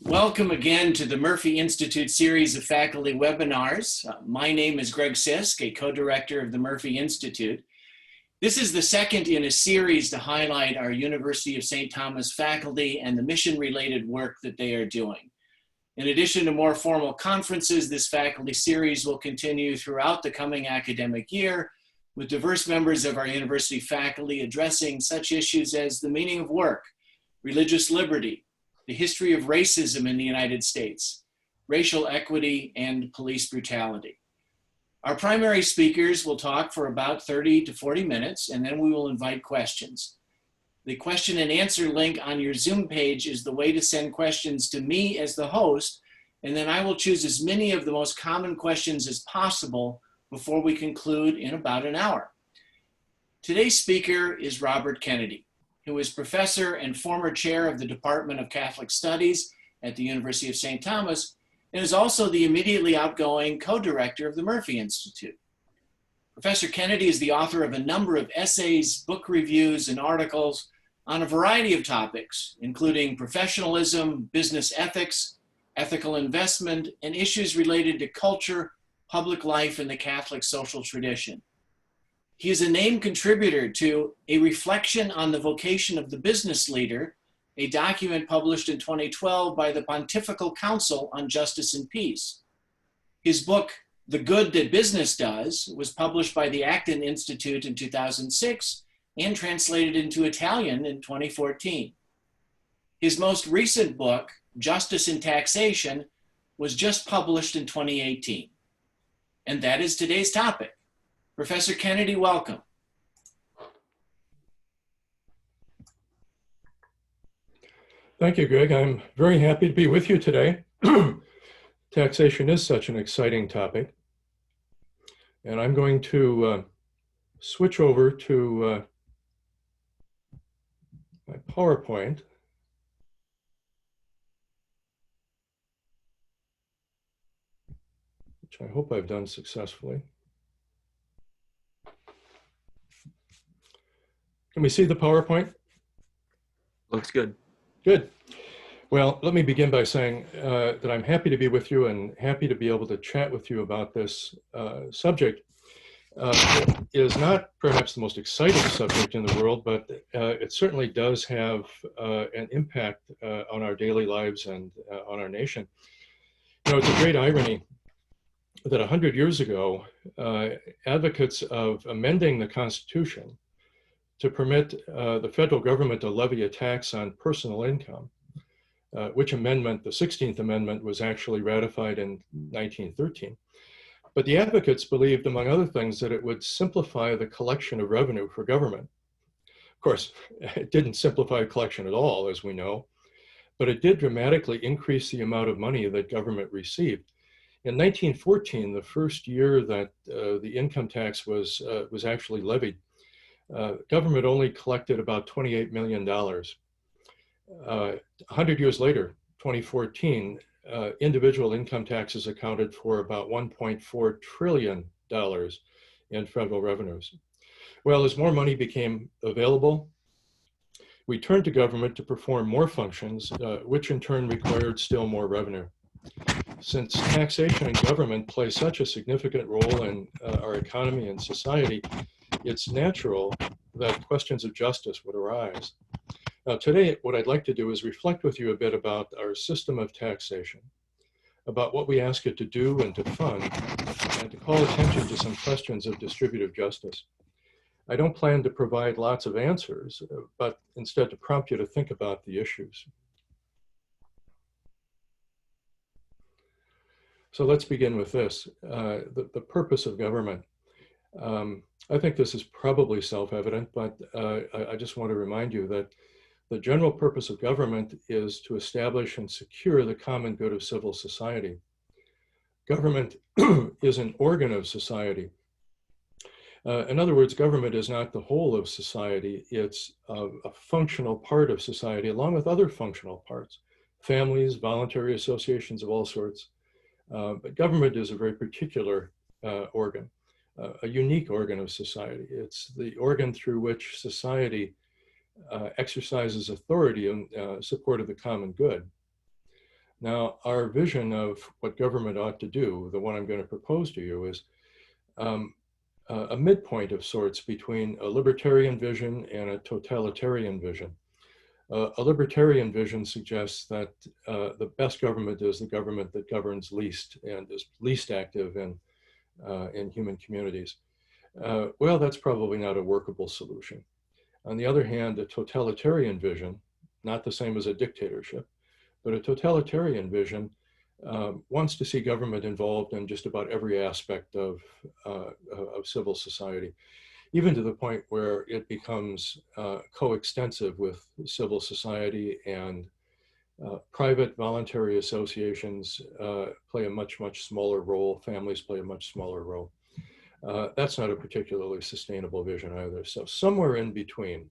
Welcome again to the Murphy Institute series of faculty webinars. My name is Greg Sisk, a co-director of the Murphy Institute. This is the second in a series to highlight our University of St. Thomas faculty and the mission-related work that they are doing. In addition to more formal conferences, this faculty series will continue throughout the coming academic year with diverse members of our university faculty addressing such issues as the meaning of work, religious liberty, the history of racism in the United States, racial equity, and police brutality. Our primary speakers will talk for about 30 to 40 minutes, and then we will invite questions. The question and answer link on your Zoom page is the way to send questions to me as the host, and then I will choose as many of the most common questions as possible before we conclude in about an hour. Today's speaker is Robert Kennedy, who is professor and former chair of the Department of Catholic Studies at the University of St. Thomas, and is also the immediately outgoing co-director of the Murphy Institute. Professor Kennedy is the author of a number of essays, book reviews, and articles on a variety of topics, including professionalism, business ethics, ethical investment, and issues related to culture, public life, and the Catholic social tradition. He is a named contributor to A Reflection on the Vocation of the Business Leader, a document published in 2012 by the Pontifical Council on Justice and Peace. His book, The Good That Business Does, was published by the Acton Institute in 2006 and translated into Italian in 2014. His most recent book, Justice and Taxation, was just published in 2018. And that is today's topic. Professor Kennedy, welcome. Thank you, Greg. I'm very happy to be with you today. Taxation is such an exciting topic. And I'm going to switch over to my PowerPoint. Which I hope I've done successfully. Can we see the PowerPoint? Looks good. Good. Well, let me begin by saying that I'm happy to be with you and happy to be able to chat with you about this subject. It is not perhaps the most exciting subject in the world, but it certainly does have an impact on our daily lives and on our nation. You know, it's a great irony that 100 years ago, advocates of amending the Constitution to permit the federal government to levy a tax on personal income, which amendment, the 16th Amendment, was actually ratified in 1913. But the advocates believed, among other things, that it would simplify the collection of revenue for government. Of course, it didn't simplify collection at all, as we know, but it did dramatically increase the amount of money that government received. In 1914, the first year that the income tax was actually levied, government only collected about $28 million. 100 years later, 2014, individual income taxes accounted for about $1.4 trillion in federal revenues. Well, as more money became available, we turned to government to perform more functions, which in turn required still more revenue. Since taxation and government play such a significant role in our economy and society, it's natural that questions of justice would arise. Now, today, what I'd like to do is reflect with you a bit about our system of taxation, about what we ask it to do and to fund, and to call attention to some questions of distributive justice. I don't plan to provide lots of answers, but instead to prompt you to think about the issues. So let's begin with this, the purpose of government. I think this is probably self-evident, but I just want to remind you that the general purpose of government is to establish and secure the common good of civil society. Government is an organ of society. In other words, government is not the whole of society, it's a functional part of society along with other functional parts, families, voluntary associations of all sorts. But government is a very particular organ, a unique organ of society. It's the organ through which society exercises authority in support of the common good. Now, our vision of what government ought to do, the one I'm going to propose to you, is um, a midpoint of sorts between a libertarian vision and a totalitarian vision. A libertarian vision suggests that the best government is the government that governs least and is least active in human communities. Well, that's probably not a workable solution. On the other hand, a totalitarian vision, not the same as a dictatorship, but a totalitarian vision wants to see government involved in just about every aspect of civil society, even to the point where it becomes coextensive with civil society, and private voluntary associations play a much, much smaller role. Families play a much smaller role. That's not a particularly sustainable vision either. So somewhere in between,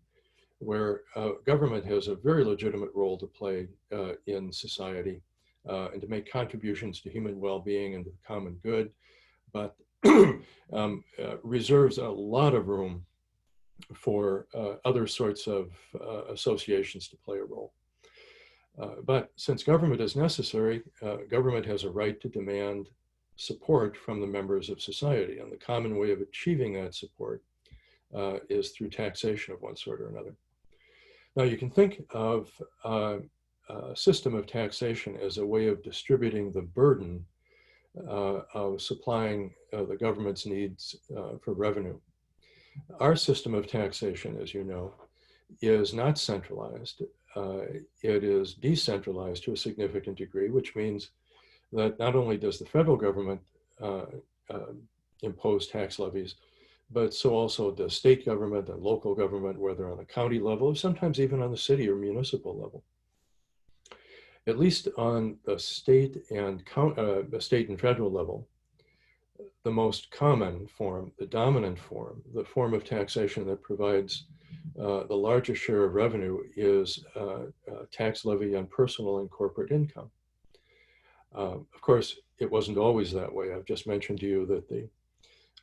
where government has a very legitimate role to play in society and to make contributions to human well-being and to the common good, but reserves a lot of room for other sorts of associations to play a role. But since government is necessary, government has a right to demand support from the members of society. And the common way of achieving that support is through taxation of one sort or another. Now, you can think of a system of taxation as a way of distributing the burden of supplying the government's needs for revenue. Our system of taxation, as you know, is not centralized. It is decentralized to a significant degree, which means that not only does the federal government impose tax levies, but so also does state government and local government, whether on the county level or sometimes even on the city or municipal level. At least on the state and federal level, the most common form, the dominant form, the form of taxation that provides the largest share of revenue is tax levy on personal and corporate income. Of course, it wasn't always that way. I've just mentioned to you that the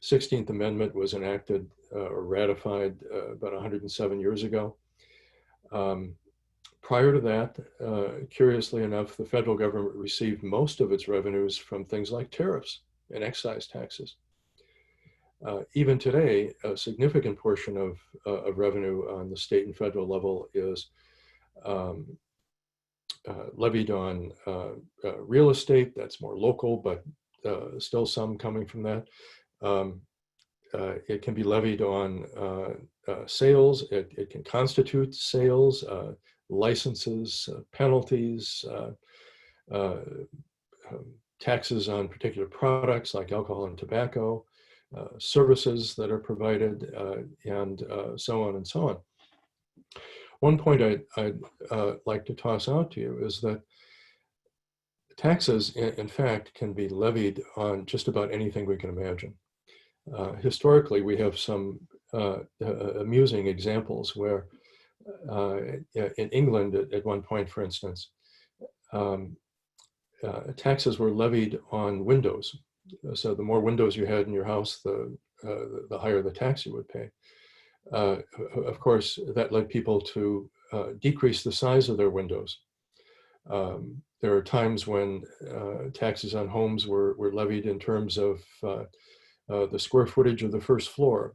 16th Amendment was enacted or ratified about 107 years ago. Prior to that, curiously enough, the federal government received most of its revenues from things like tariffs and excise taxes. Even today, a significant portion of revenue on the state and federal level is levied on real estate. That's more local, but still some coming from that. It can be levied on sales. It can constitute sales, licenses, penalties, taxes on particular products like alcohol and tobacco, services that are provided, and so on and so on. One point I'd like to toss out to you is that taxes, in fact, can be levied on just about anything we can imagine. Historically, we have some amusing examples where in England at one point, for instance, taxes were levied on windows. So the more windows you had in your house, the higher the tax you would pay. Of course, that led people to decrease the size of their windows. There are times when taxes on homes were levied in terms of the square footage of the first floor.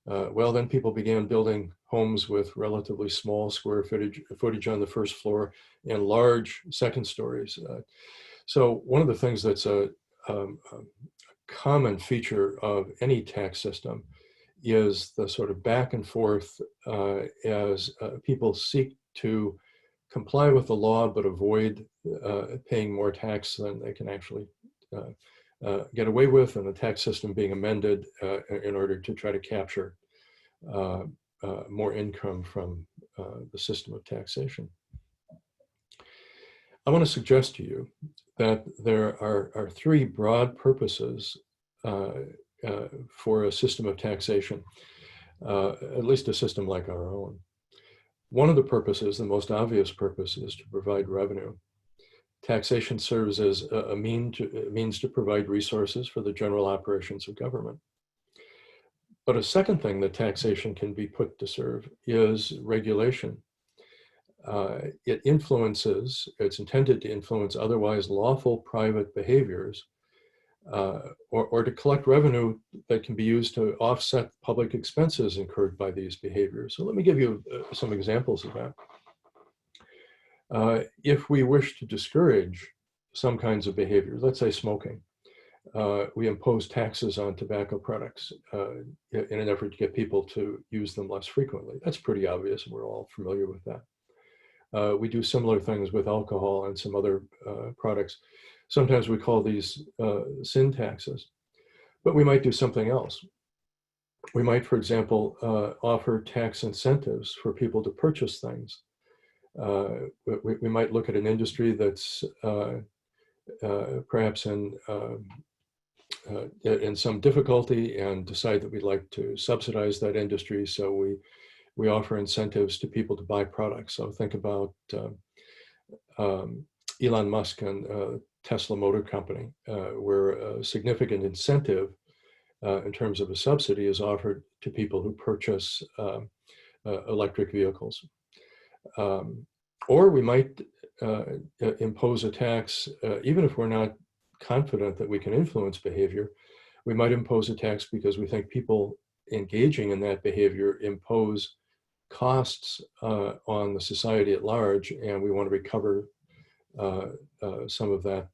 Well, then people began building homes with relatively small square footage on the first floor and large second stories. So one of the things that's a common feature of any tax system is the sort of back and forth as people seek to comply with the law but avoid paying more tax than they can actually get away with, and the tax system being amended in order to try to capture more income from the system of taxation. I want to suggest to you that there are three broad purposes for a system of taxation, at least a system like our own. One of the purposes, the most obvious purpose, is to provide revenue. Taxation serves as a means to provide resources for the general operations of government. But a second thing that taxation can be put to serve is regulation. It's intended to influence otherwise lawful private behaviors, or to collect revenue that can be used to offset public expenses incurred by these behaviors. So let me give you some examples of that. If we wish to discourage some kinds of behaviors, let's say smoking, we impose taxes on tobacco products in an effort to get people to use them less frequently. That's pretty obvious, and we're all familiar with that. We do similar things with alcohol and some other products. Sometimes we call these sin taxes, but we might do something else. We might, for example, offer tax incentives for people to purchase things. We might look at an industry that's perhaps in some difficulty and decide that we'd like to subsidize that industry. So we offer incentives to people to buy products. So think about Elon Musk and Tesla Motor Company, where a significant incentive in terms of a subsidy is offered to people who purchase electric vehicles. Or we might impose a tax, even if we're not confident that we can influence behavior. We might impose a tax because we think people engaging in that behavior impose costs on the society at large, and we want to recover some of that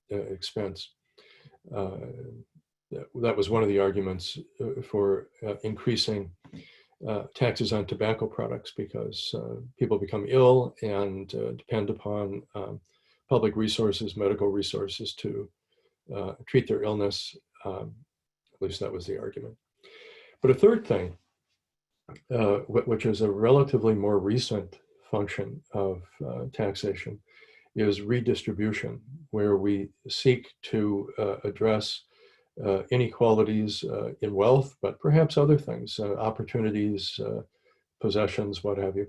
expense. That was one of the arguments for increasing taxes on tobacco products, because people become ill and depend upon public resources, medical resources to treat their illness. At least that was the argument. But a third thing, which is a relatively more recent function of taxation, is redistribution, where we seek to address inequalities in wealth, but perhaps other things, opportunities, possessions, what have you,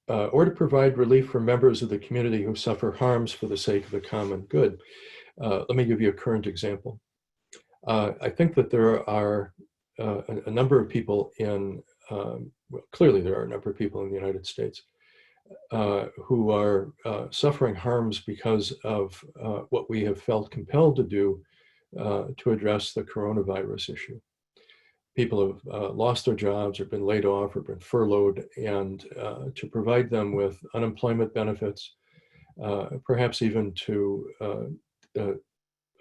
or to provide relief for members of the community who suffer harms for the sake of the common good. Let me give you a current example. I think that there are a number of people well, clearly there are a number of people in the United States who are suffering harms because of what we have felt compelled to do to address the coronavirus issue. People have lost their jobs or been laid off or been furloughed, and to provide them with unemployment benefits, perhaps even to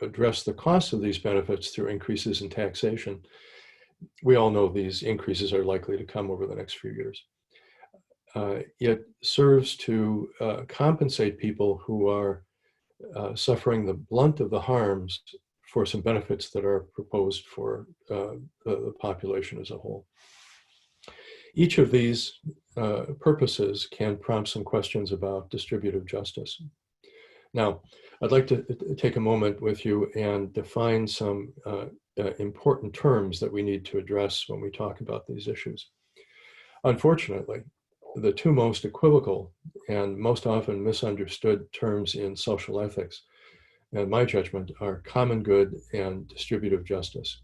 address the cost of these benefits through increases in taxation. We all know these increases are likely to come over the next few years. It serves to compensate people who are suffering the blunt of the harms for some benefits that are proposed for the population as a whole. Each of these purposes can prompt some questions about distributive justice. Now, I'd like to take a moment with you and define some important terms that we need to address when we talk about these issues. Unfortunately, the two most equivocal and most often misunderstood terms in social ethics, in my judgment, are common good and distributive justice.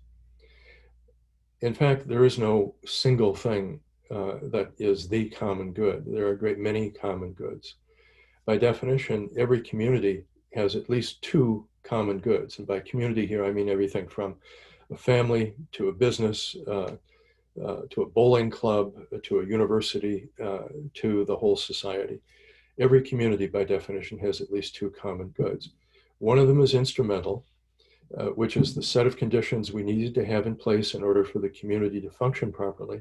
In fact, there is no single thing that is the common good. There are a great many common goods. By definition, every community has at least two common goods. And by community here, I mean everything from a family to a business, to a bowling club, to a university, to the whole society. Every community, by definition, has at least two common goods. One of them is instrumental, which is the set of conditions we needed to have in place in order for the community to function properly.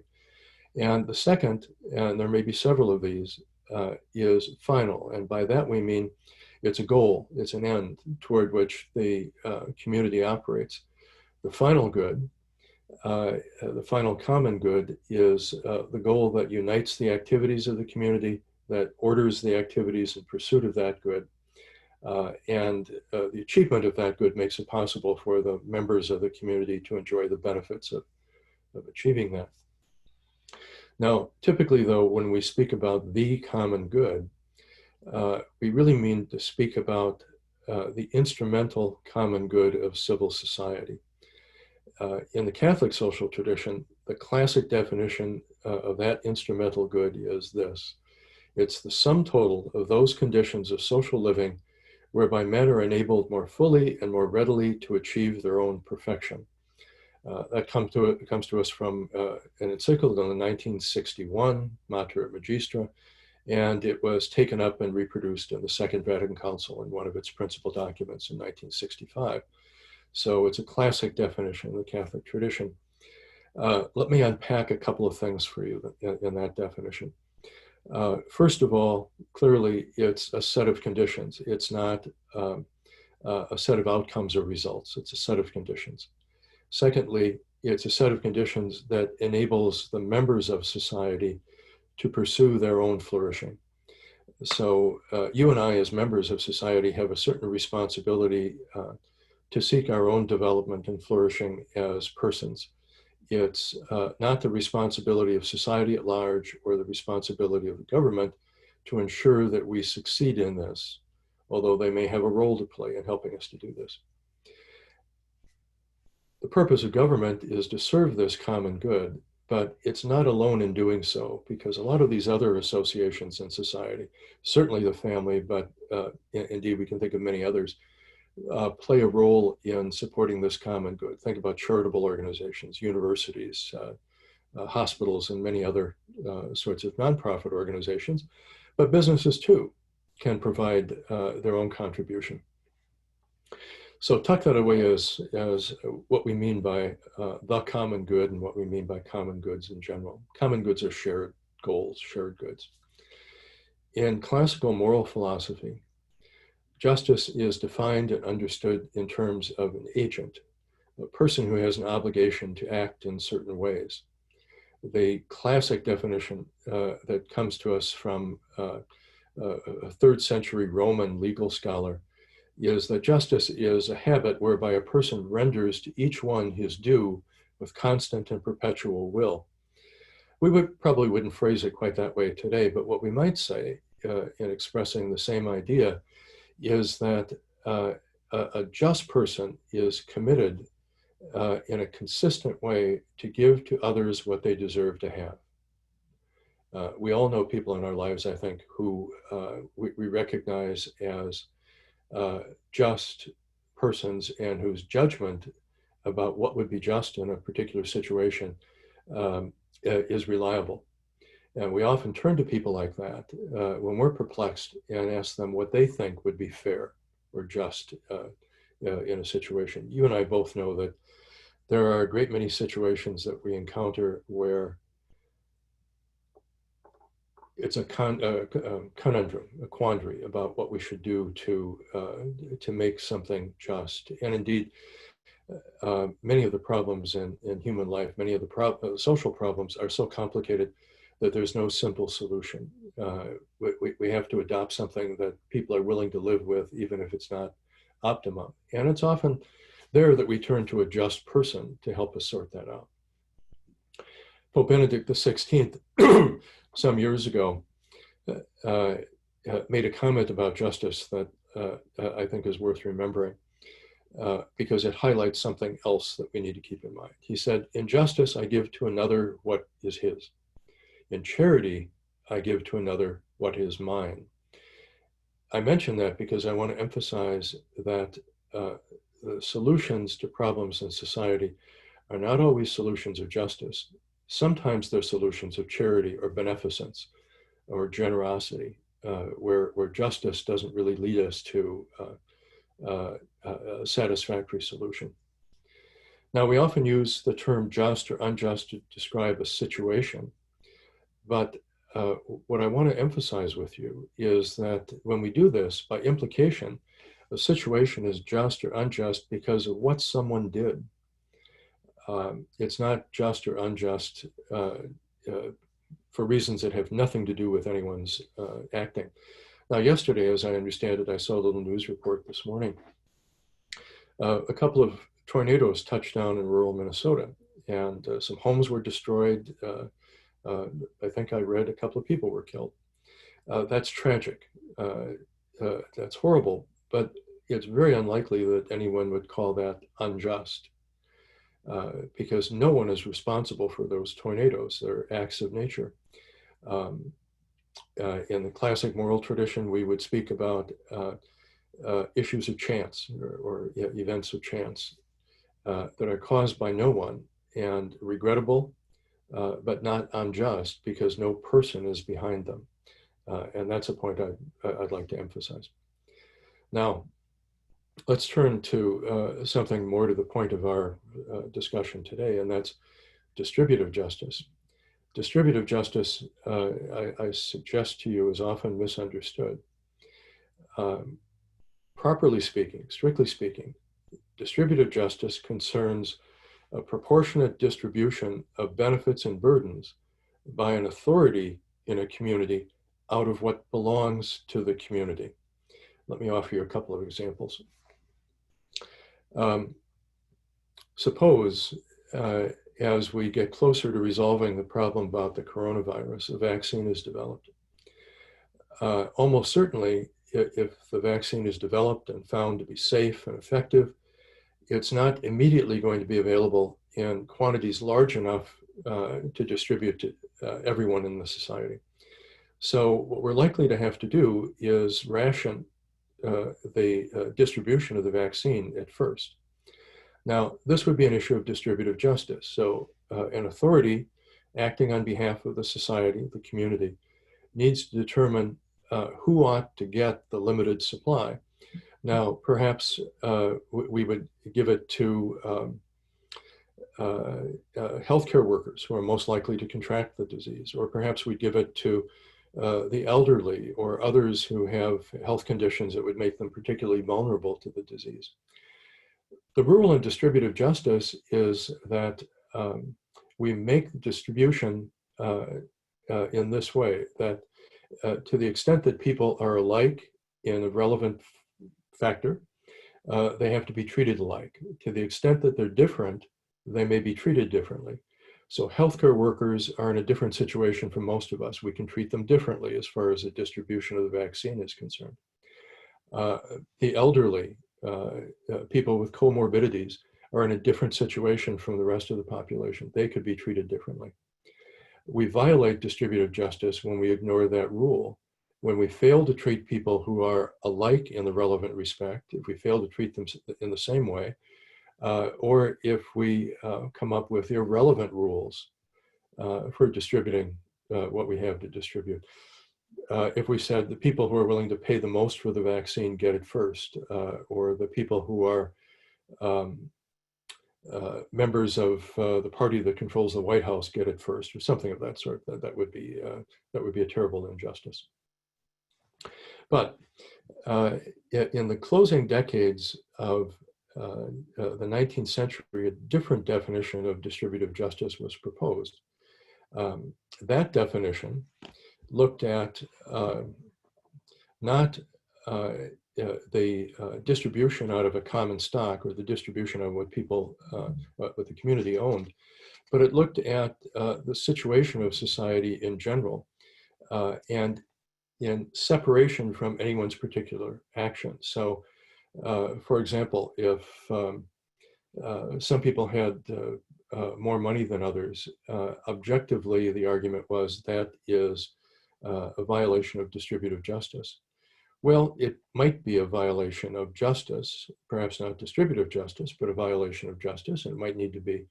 And the second, and there may be several of these, is final. And by that we mean it's a goal, it's an end toward which the community operates. The final good, the final common good, is the goal that unites the activities of the community, that orders the activities in pursuit of that good. And the achievement of that good makes it possible for the members of the community to enjoy the benefits of achieving that. Now, typically though, when we speak about the common good, we really mean to speak about the instrumental common good of civil society. In the Catholic social tradition, the classic definition of that instrumental good is this. It's the sum total of those conditions of social living whereby men are enabled more fully and more readily to achieve their own perfection. That comes to us from an encyclical in 1961, Mater Magistra, and it was taken up and reproduced in the Second Vatican Council in one of its principal documents in 1965. So it's a classic definition in the Catholic tradition. Let me unpack a couple of things for you in that definition. First of all, clearly it's a set of conditions. It's not a set of outcomes or results. It's a set of conditions. Secondly, it's a set of conditions that enables the members of society to pursue their own flourishing. So you and I, as members of society, have a certain responsibility to seek our own development and flourishing as persons. It's not the responsibility of society at large or the responsibility of the government to ensure that we succeed in this, although they may have a role to play in helping us to do this. The purpose of government is to serve this common good, but it's not alone in doing so, because a lot of these other associations in society, certainly the family, but indeed we can think of many others, play a role in supporting this common good. Think about charitable organizations, universities, hospitals, and many other sorts of nonprofit organizations, but businesses too can provide their own contribution. So tuck that away as what we mean by the common good and what we mean by common goods in general. Common goods are shared goals, shared goods. In classical moral philosophy, justice is defined and understood in terms of an agent, a person who has an obligation to act in certain ways. The classic definition that comes to us from a 3rd century Roman legal scholar is that justice is a habit whereby a person renders to each one his due with constant and perpetual will. We probably wouldn't phrase it quite that way today, but what we might say in expressing the same idea is that a just person is committed in a consistent way to give to others what they deserve to have. We all know people in our lives, I think, who we recognize as just persons and whose judgment about what would be just in a particular situation is reliable. And we often turn to people like that when we're perplexed and ask them what they think would be fair or just in a situation. You and I both know that there are a great many situations that we encounter where it's a conundrum, a quandary about what we should do to make something just. And indeed, many of the problems in human life, many of the social problems are so complicated that there's no simple solution. We have to adopt something that people are willing to live with, even if it's not optimum. And it's often there that we turn to a just person to help us sort that out. Pope Benedict XVI, some years ago, made a comment about justice that I think is worth remembering because it highlights something else that we need to keep in mind. He said, "In justice, I give to another what is his. In charity, I give to another what is mine." I mention that because I want to emphasize that the solutions to problems in society are not always solutions of justice. Sometimes they're solutions of charity or beneficence or generosity, where justice doesn't really lead us to a satisfactory solution. Now, we often use the term just or unjust to describe a situation, but what I want to emphasize with you is that when we do this, by implication, a situation is just or unjust because of what someone did. It's not just or unjust for reasons that have nothing to do with anyone's acting. Now, yesterday, as I understand it, I saw a little news report this morning. A couple of tornadoes touched down in rural Minnesota, and some homes were destroyed. I think I read a couple of people were killed. That's tragic. That's horrible, but it's very unlikely that anyone would call that unjust. because no one is responsible for those tornadoes. They're acts of nature. In the classic moral tradition, we would speak about issues of chance or events of chance that are caused by no one and regrettable, but not unjust because no person is behind them. And that's a point I'd like to emphasize. Now, let's turn to something more to the point of our discussion today, and that's distributive justice. Distributive justice, I suggest to you, is often misunderstood. Properly speaking, strictly speaking, distributive justice concerns a proportionate distribution of benefits and burdens by an authority in a community out of what belongs to the community. Let me offer you a couple of examples. Suppose as we get closer to resolving the problem about the coronavirus, a vaccine is developed. Almost certainly, if the vaccine is developed and found to be safe and effective, it's not immediately going to be available in quantities large enough to distribute to everyone in the society. So what we're likely to have to do is ration the distribution of the vaccine at first. Now, this would be an issue of distributive justice. So an authority acting on behalf of the society, the community, needs to determine who ought to get the limited supply. Now, perhaps we would give it to healthcare workers who are most likely to contract the disease, or perhaps we'd give it to the elderly or others who have health conditions that would make them particularly vulnerable to the disease. The rule in distributive justice is that we make the distribution in this way, that to the extent that people are alike in a relevant factor, they have to be treated alike. To the extent that they're different, they may be treated differently. So healthcare workers are in a different situation from most of us. We can treat them differently as far as the distribution of the vaccine is concerned. The elderly, people with comorbidities, are in a different situation from the rest of the population. They could be treated differently. We violate distributive justice when we ignore that rule, when we fail to treat people who are alike in the relevant respect, if we fail to treat them in the same way, or if we come up with irrelevant rules for distributing what we have to distribute. If we said the people who are willing to pay the most for the vaccine get it first, or the people who are members of the party that controls the White House get it first, or something of that sort, that would be a terrible injustice. But in the closing decades of the 19th century, a different definition of distributive justice was proposed. That definition looked at not the distribution out of a common stock or the distribution of what people, what the community owned, but it looked at the situation of society in general and in separation from anyone's particular action. So, for example, if some people had more money than others, objectively, the argument was that is a violation of distributive justice. Well, it might be a violation of justice, perhaps not distributive justice, but a violation of justice, and it might need to be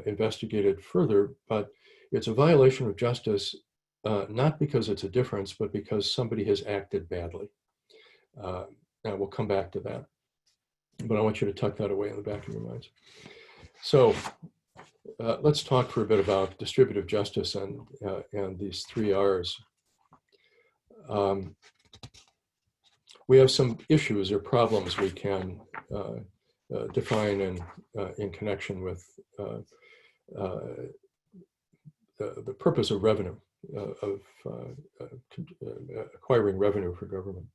investigated further, but it's a violation of justice not because it's a difference, but because somebody has acted badly. Now we'll come back to that, but I want you to tuck that away in the back of your minds. So let's talk for a bit about distributive justice and these 3 R's. We have some issues or problems we can define in connection with the purpose of revenue, of acquiring revenue for government.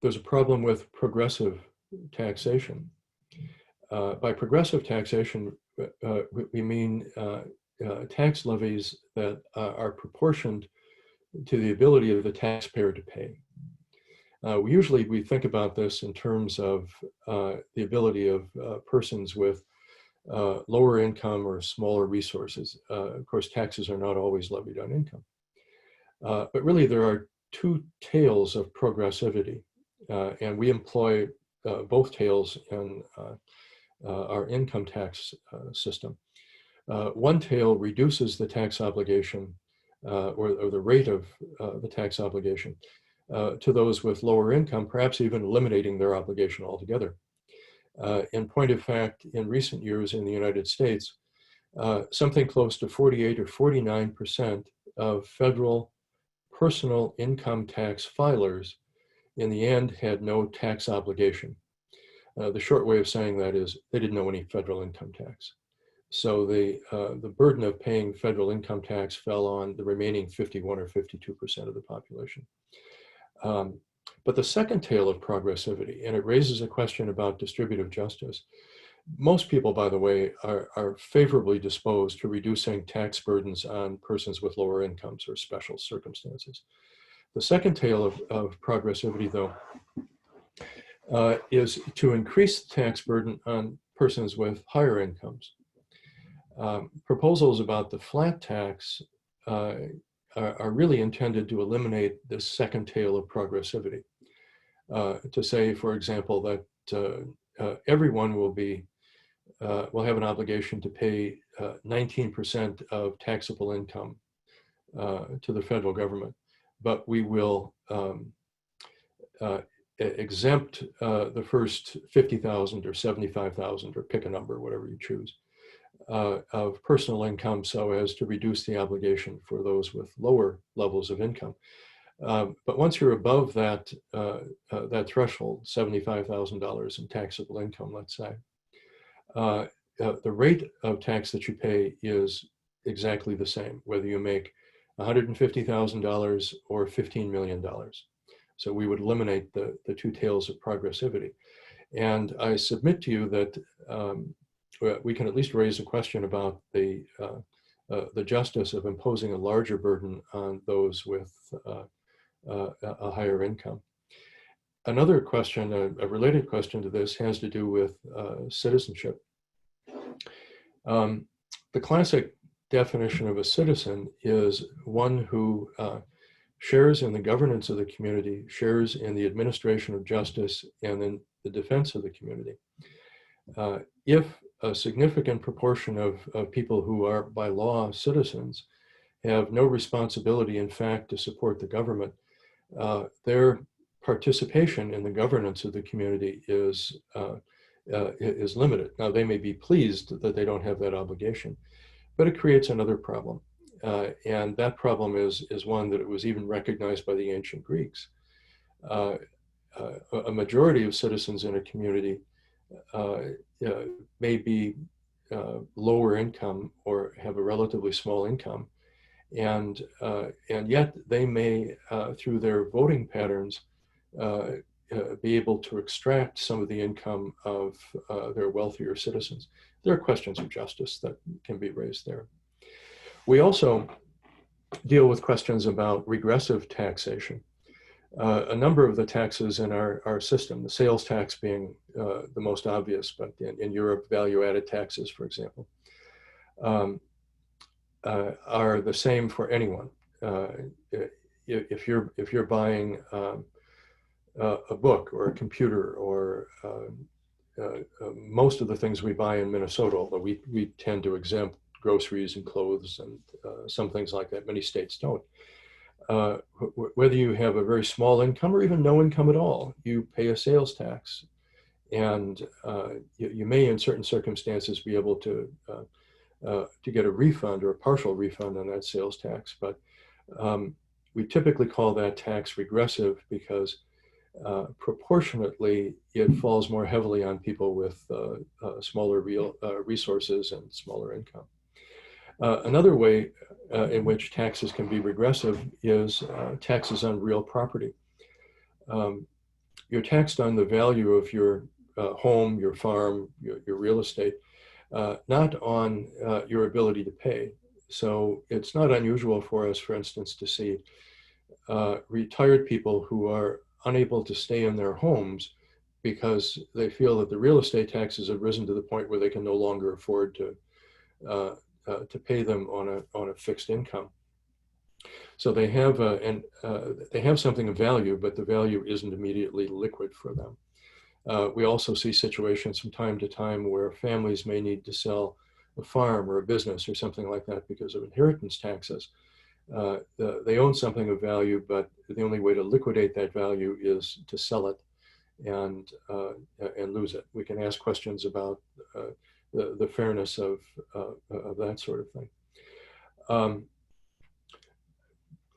There's a problem with progressive taxation. By progressive taxation, we mean tax levies that are proportioned to the ability of the taxpayer to pay. We think about this in terms of the ability of persons with lower income or smaller resources. Of course, taxes are not always levied on income. But really, there are two tails of progressivity, and we employ both tails in our income tax system. One tail reduces the tax obligation or the rate of the tax obligation to those with lower income, perhaps even eliminating their obligation altogether. In point of fact, in recent years in the United States, something close to 48 or 49% of federal personal income tax filers in the end had no tax obligation. The short way of saying that is they didn't owe any federal income tax. So the burden of paying federal income tax fell on the remaining 51 or 52% of the population. But the second tail of progressivity, and it raises a question about distributive justice. Most people, by the way, are favorably disposed to reducing tax burdens on persons with lower incomes or special circumstances. The second tail of progressivity, though, is to increase the tax burden on persons with higher incomes. Proposals about the flat tax are really intended to eliminate this second tail of progressivity. To say, for example, that everyone will have an obligation to pay 19% of taxable income to the federal government, but we will exempt the first 50,000 or 75,000 or pick a number, whatever you choose, of personal income so as to reduce the obligation for those with lower levels of income. But once you're above that threshold, $75,000 in taxable income, let's say, the rate of tax that you pay is exactly the same, whether you make $150,000 or $15 million. So we would eliminate the two tails of progressivity. And I submit to you that we can at least raise a question about the justice of imposing a larger burden on those with a higher income. Another question, a related question to this, has to do with citizenship. The classic definition of a citizen is one who shares in the governance of the community, shares in the administration of justice, and in the defense of the community. If a significant proportion of people who are by law citizens have no responsibility, in fact, to support the government, their participation in the governance of the community is limited. Now, they may be pleased that they don't have that obligation, but it creates another problem. And that problem is one that was even recognized by the ancient Greeks. A majority of citizens in a community may be lower income or have a relatively small income, and yet they may, through their voting patterns, be able to extract some of the income of their wealthier citizens. There are questions of justice that can be raised there. We also deal with questions about regressive taxation. A number of the taxes in our system, the sales tax being the most obvious, but in Europe, value-added taxes, for example, are the same for anyone. If you're buying a book or a computer or most of the things we buy in Minnesota, although we tend to exempt groceries and clothes and some things like that, many states don't. Whether you have a very small income or even no income at all, you pay a sales tax. And you may, in certain circumstances, be able to get a refund or a partial refund on that sales tax. But we typically call that tax regressive because proportionately it falls more heavily on people with smaller resources and smaller income. Another way in which taxes can be regressive is taxes on real property. You're taxed on the value of your home, your farm, your real estate, not on your ability to pay. So it's not unusual for us, for instance, to see retired people who are unable to stay in their homes because they feel that the real estate taxes have risen to the point where they can no longer afford to pay them on a fixed income. So they have they have something of value, but the value isn't immediately liquid for them. We also see situations from time to time where families may need to sell a farm or a business or something like that because of inheritance taxes. They own something of value, but the only way to liquidate that value is to sell it and lose it. We can ask questions about the fairness of that sort of thing.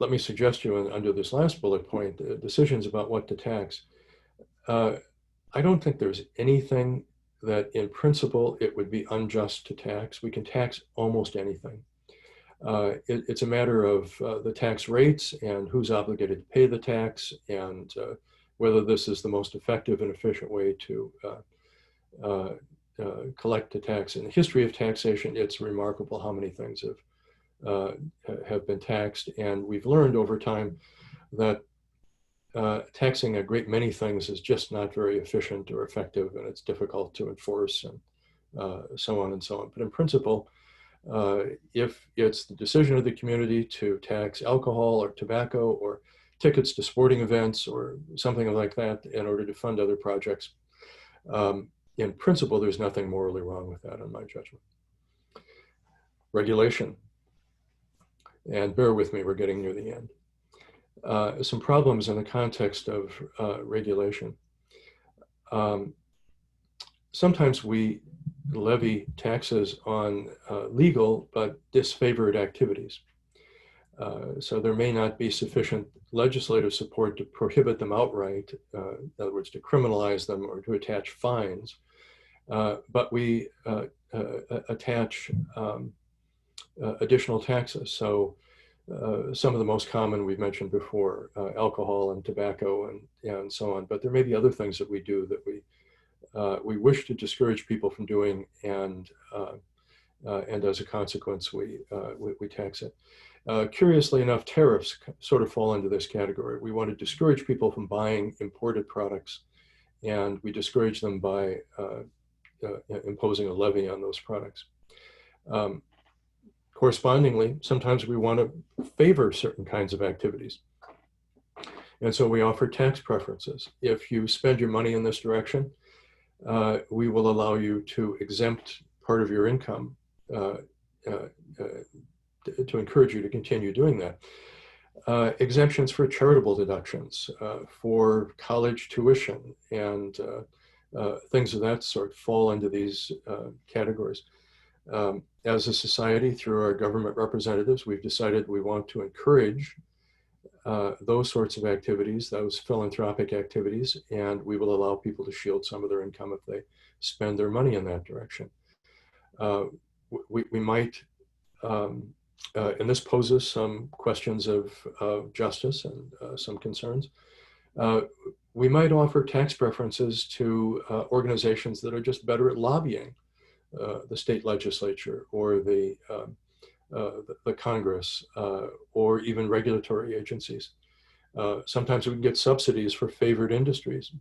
Let me suggest you under this last bullet point, decisions about what to tax. I don't think there's anything that in principle it would be unjust to tax. We can tax almost anything. It's a matter of the tax rates and who's obligated to pay the tax and whether this is the most effective and efficient way to collect the tax. In the history of taxation, it's remarkable how many things have been taxed, and we've learned over time that taxing a great many things is just not very efficient or effective, and it's difficult to enforce, and so on and so on. But in principle, if it's the decision of the community to tax alcohol or tobacco or tickets to sporting events or something like that in order to fund other projects, in principle, there's nothing morally wrong with that, in my judgment. Regulation. And bear with me, we're getting near the end. Some problems in the context of regulation. Sometimes we levy taxes on legal but disfavored activities. So there may not be sufficient legislative support to prohibit them outright, in other words, to criminalize them or to attach fines, but we attach additional taxes. So some of the most common we've mentioned before, alcohol and tobacco and so on, but there may be other things that we do that we wish to discourage people from doing, and as a consequence, we tax it. Curiously enough, tariffs sort of fall into this category. We want to discourage people from buying imported products, and we discourage them by imposing a levy on those products. Correspondingly, sometimes we want to favor certain kinds of activities. And so we offer tax preferences. If you spend your money in this direction, we will allow you to exempt part of your income to encourage you to continue doing that. Exemptions for charitable deductions, for college tuition, and things of that sort fall into these categories. As a society, through our government representatives, we've decided we want to encourage those sorts of activities, those philanthropic activities, and we will allow people to shield some of their income if they spend their money in that direction. We might, and this poses some questions of justice and some concerns. We might offer tax preferences to organizations that are just better at lobbying the state legislature or the Congress or even regulatory agencies. Sometimes we can get subsidies for favored industries.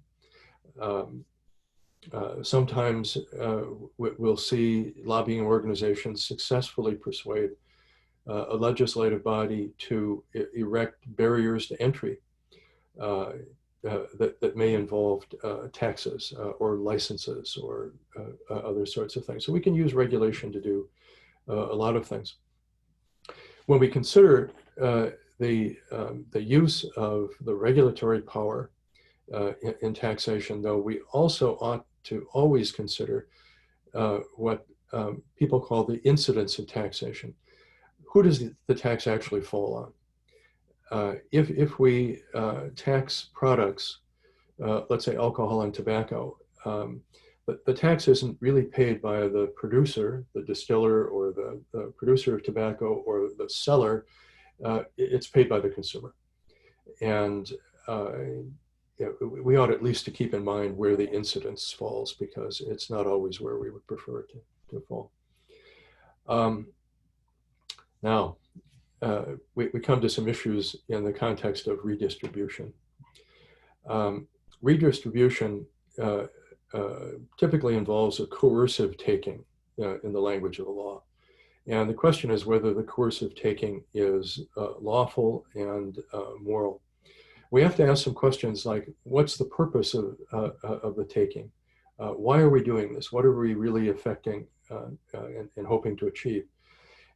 Sometimes we'll see lobbying organizations successfully persuade a legislative body to erect barriers to entry that may involve taxes or licenses or other sorts of things. So we can use regulation to do a lot of things. When we consider the use of the regulatory power in taxation, though, we also ought to always consider what people call the incidence of taxation. Who does the tax actually fall on? If we tax products, let's say alcohol and tobacco, but the tax isn't really paid by the producer, the distiller, or the producer of tobacco, or the seller. It's paid by the consumer. And we ought at least to keep in mind where the incidence falls, because it's not always where we would prefer it to fall. Now, we come to some issues in the context of redistribution. Redistribution typically involves a coercive taking in the language of the law. And the question is whether the coercive taking is lawful and moral. We have to ask some questions like, what's the purpose of the taking? Why are we doing this? What are we really affecting and hoping to achieve?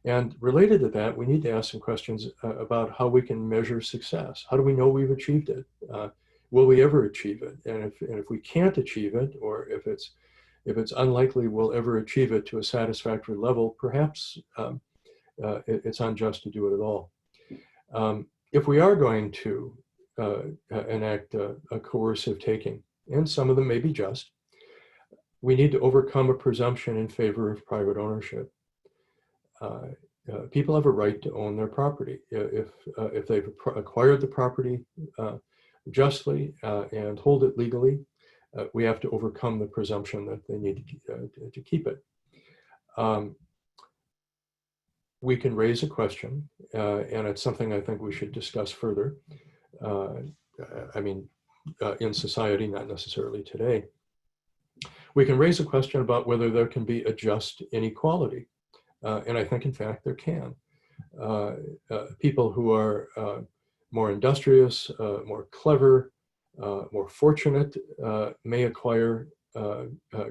And related to that, we need to ask some questions about how we can measure success. How do we know we've achieved it? Will we ever achieve it? And if we can't achieve it, or if it's unlikely we'll ever achieve it to a satisfactory level, perhaps it's unjust to do it at all. If we are going to enact a coercive taking, and some of them may be just, we need to overcome a presumption in favor of private ownership. People have a right to own their property. If they've acquired the property justly and hold it legally, we have to overcome the presumption that they need to keep it. We can raise a question, and it's something I think we should discuss further. In society, not necessarily today. We can raise a question about whether there can be a just inequality. And I think, in fact, there can. People who are more industrious, more clever, more fortunate may acquire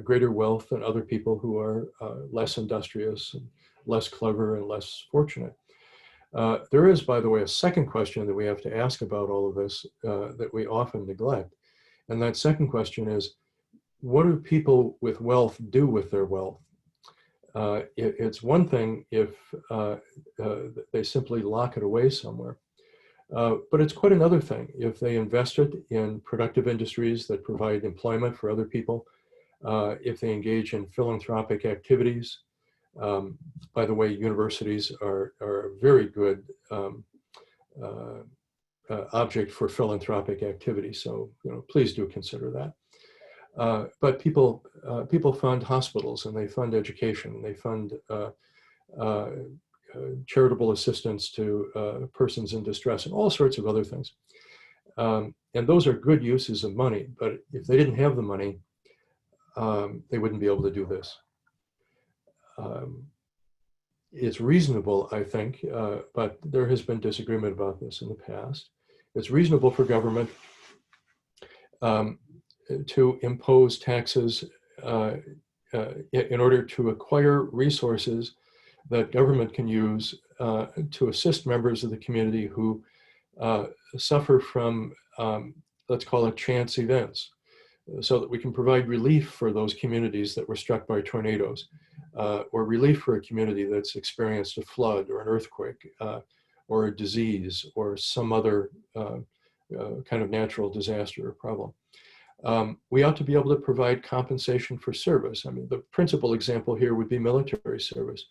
greater wealth than other people who are less industrious, and less clever, and less fortunate. There is, by the way, a second question that we have to ask about all of this that we often neglect. And that second question is, what do people with wealth do with their wealth? It's one thing if they simply lock it away somewhere, but it's quite another thing if they invest it in productive industries that provide employment for other people, if they engage in philanthropic activities. By the way, universities are a very good object for philanthropic activity, so please do consider that. But people fund hospitals, and they fund education, and they fund charitable assistance to persons in distress, and all sorts of other things. And those are good uses of money, but if they didn't have the money, they wouldn't be able to do this. It's reasonable, I think, but there has been disagreement about this in the past. It's reasonable for government to impose taxes in order to acquire resources that government can use to assist members of the community who suffer from, let's call it, chance events, so that we can provide relief for those communities that were struck by tornadoes, or relief for a community that's experienced a flood or an earthquake or a disease or some other kind of natural disaster or problem. We ought to be able to provide compensation for service. I mean, the principal example here would be military service.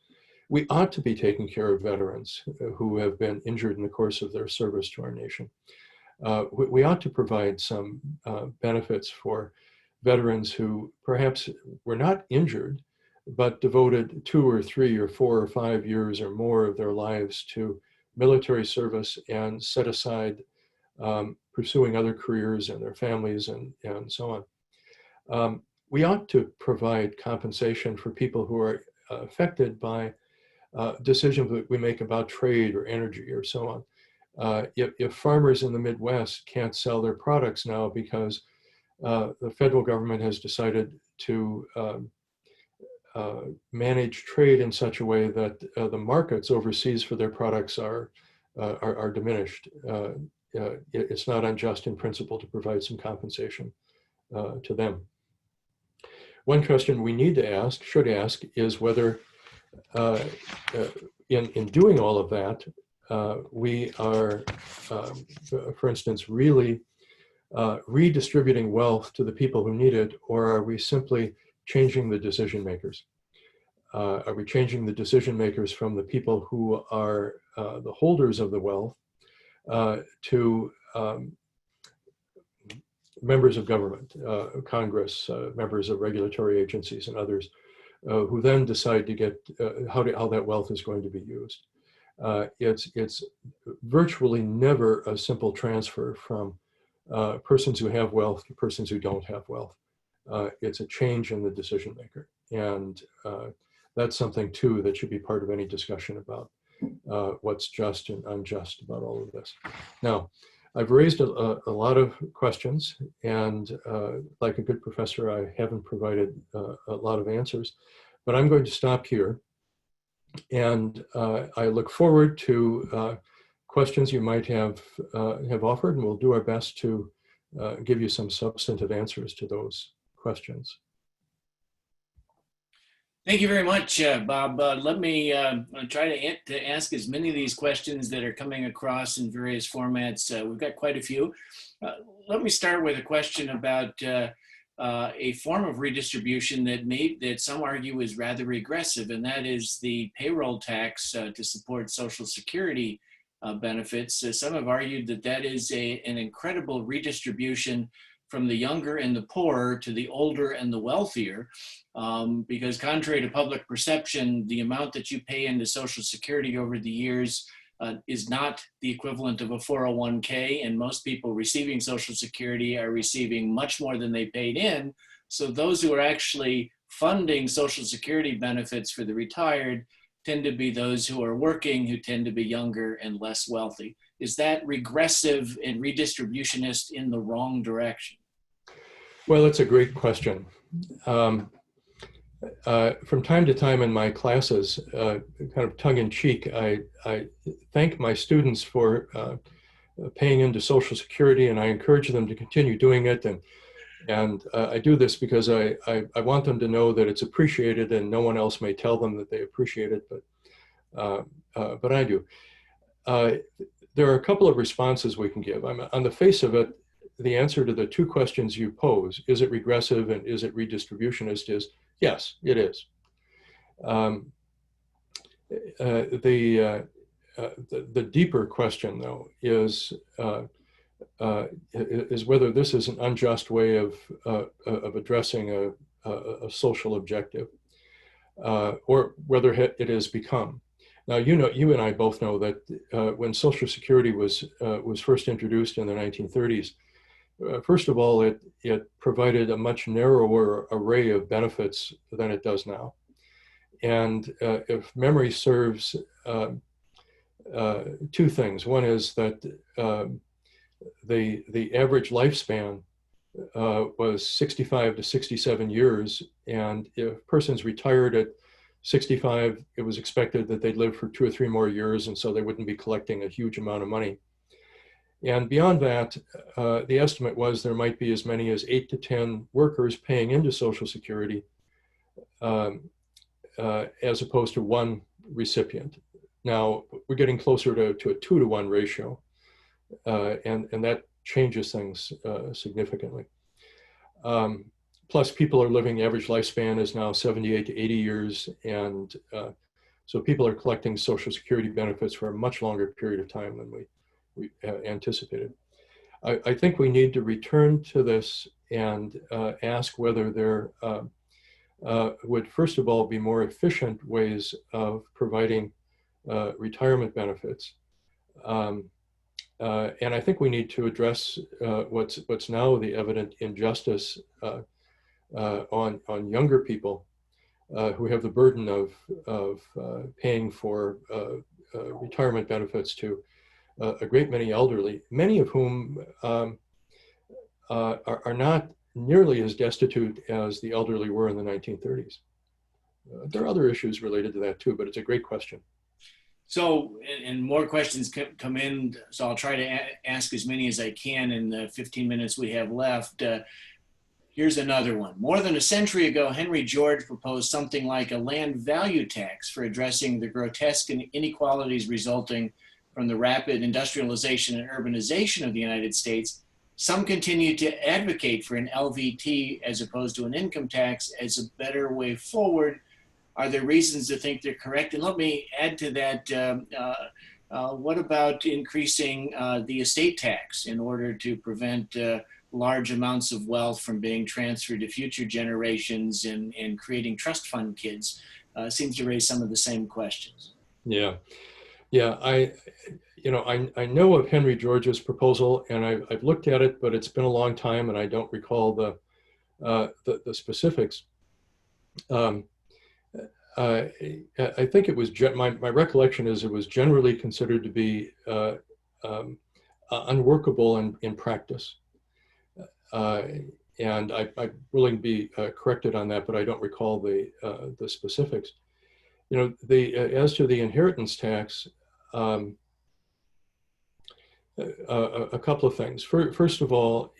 We ought to be taking care of veterans who have been injured in the course of their service to our nation. We ought to provide some benefits for veterans who perhaps were not injured, but devoted 2 or 3 or 4 or 5 years or more of their lives to military service and set aside pursuing other careers and their families and so on. We ought to provide compensation for people who are affected by decisions that we make about trade or energy or so on. If farmers in the Midwest can't sell their products now because the federal government has decided to manage trade in such a way that the markets overseas for their products are diminished, it's not unjust in principle to provide some compensation to them. One question we need to ask, should ask, is whether in doing all of that, we are, for instance, really redistributing wealth to the people who need it, or are we simply changing the decision makers? Are we changing the decision makers from the people who are the holders of the wealth to members of government, Congress, members of regulatory agencies and others, who then decide to get how that wealth is going to be used? It's virtually never a simple transfer from persons who have wealth to persons who don't have wealth. It's a change in the decision maker. And that's something too that should be part of any discussion about what's just and unjust about all of this. Now, I've raised a lot of questions, and like a good professor, I haven't provided a lot of answers, but I'm going to stop here. And I look forward to questions you might have offered, and we'll do our best to give you some substantive answers to those questions. Thank you very much, Bob. Let me try to ask as many of these questions that are coming across in various formats. We've got quite a few. Let me start with a question about a form of redistribution that some argue is rather regressive, and that is the payroll tax to support Social Security benefits. Some have argued that that is an incredible redistribution from the younger and the poorer to the older and the wealthier, because contrary to public perception, the amount that you pay into Social Security over the years is not the equivalent of a 401k, and most people receiving Social Security are receiving much more than they paid in. So those who are actually funding Social Security benefits for the retired tend to be those who are working, who tend to be younger and less wealthy. Is that regressive and redistributionist in the wrong direction? Well, that's a great question. From time to time in my classes, kind of tongue-in-cheek, I thank my students for paying into Social Security, and I encourage them to continue doing it. And I do this because I want them to know that it's appreciated, and no one else may tell them that they appreciate it, but I do. There are a couple of responses we can give. On the face of it, the answer to the two questions you pose, is it regressive and is it redistributionist, is yes, it is. The deeper question, though, is whether this is an unjust way of addressing a social objective, or whether it has become. Now, you and I both know that when Social Security was first introduced in the 1930s, first of all, it provided a much narrower array of benefits than it does now. And if memory serves, two things. One is that the average lifespan was 65 to 67 years. And if persons retired at 65, it was expected that they'd live for 2 or 3 more years, and so they wouldn't be collecting a huge amount of money. And beyond that, the estimate was there might be as many as 8 to 10 workers paying into Social Security as opposed to one recipient. Now, we're getting closer to a 2-to-1 ratio, and that changes things significantly. Plus, people are living, average lifespan is now 78 to 80 years, and so people are collecting Social Security benefits for a much longer period of time than we anticipated. I think we need to return to this and ask whether there would, first of all, be more efficient ways of providing retirement benefits. And I think we need to address what's now the evident injustice on younger people who have the burden of paying for retirement benefits to a great many elderly, many of whom are not nearly as destitute as the elderly were in the 1930s. There are other issues related to that too, but it's a great question. So, and more questions come in, so I'll try to ask as many as I can in the 15 minutes we have left. Here's another one. More than a century ago, Henry George proposed something like a land value tax for addressing the grotesque inequalities resulting from the rapid industrialization and urbanization of the United States. Some continue to advocate for an LVT as opposed to an income tax as a better way forward. Are there reasons to think they're correct? And let me add to that, what about increasing the estate tax in order to prevent large amounts of wealth from being transferred to future generations and creating trust fund kids? Seems to raise some of the same questions. Yeah, I know of Henry George's proposal, and I've looked at it, but it's been a long time, and I don't recall the specifics. I think it was my recollection is it was generally considered to be unworkable in practice, and I'm willing to be corrected on that, but I don't recall the specifics. As to the inheritance tax. A couple of things. First of all,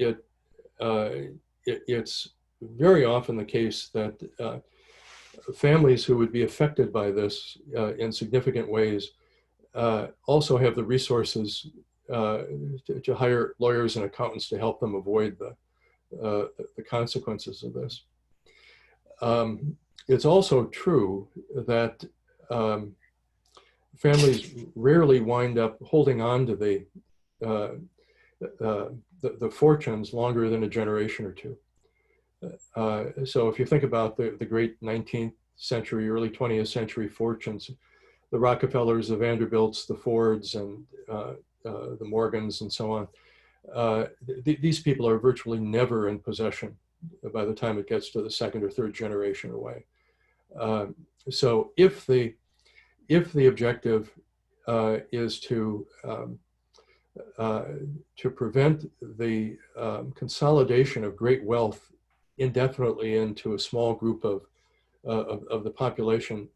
it's very often the case that families who would be affected by this in significant ways also have the resources to hire lawyers and accountants to help them avoid the consequences of this. It's also true that families rarely wind up holding on to the fortunes longer than a generation or two. So if you think about the great 19th century, early 20th century fortunes, the Rockefellers, the Vanderbilts, the Fords, and the Morgans, and so on, these people are virtually never in possession by the time it gets to the second or third generation away. So if the objective is to prevent the consolidation of great wealth indefinitely into a small group of the population,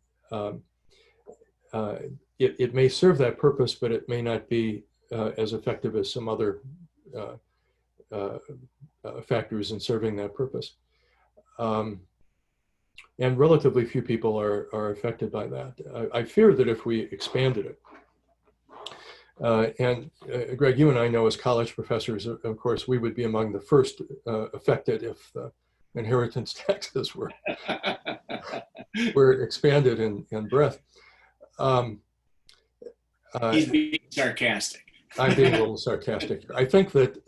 it may serve that purpose, but it may not be as effective as some other factors in serving that purpose. And relatively few people are affected by that. I fear that if we expanded it, and Greg, you and I know as college professors, of course, we would be among the first affected if the inheritance taxes were expanded in breadth. He's being sarcastic. I'm being a little sarcastic. I think that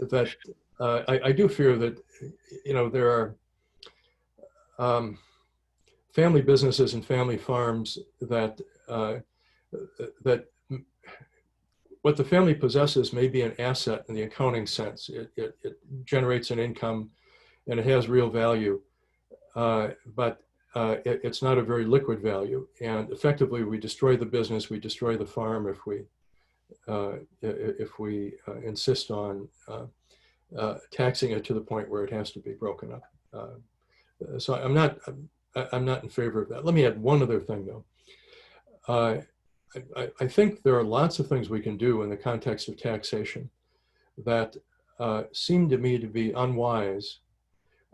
I do fear that there are family businesses and family farms that what the family possesses may be an asset in the accounting sense. It generates an income and it has real value, but it's not a very liquid value. And effectively, we destroy the business, we destroy the farm if we insist on taxing it to the point where it has to be broken up. So I'm not in favor of that. Let me add one other thing, though. I think there are lots of things we can do in the context of taxation that seem to me to be unwise.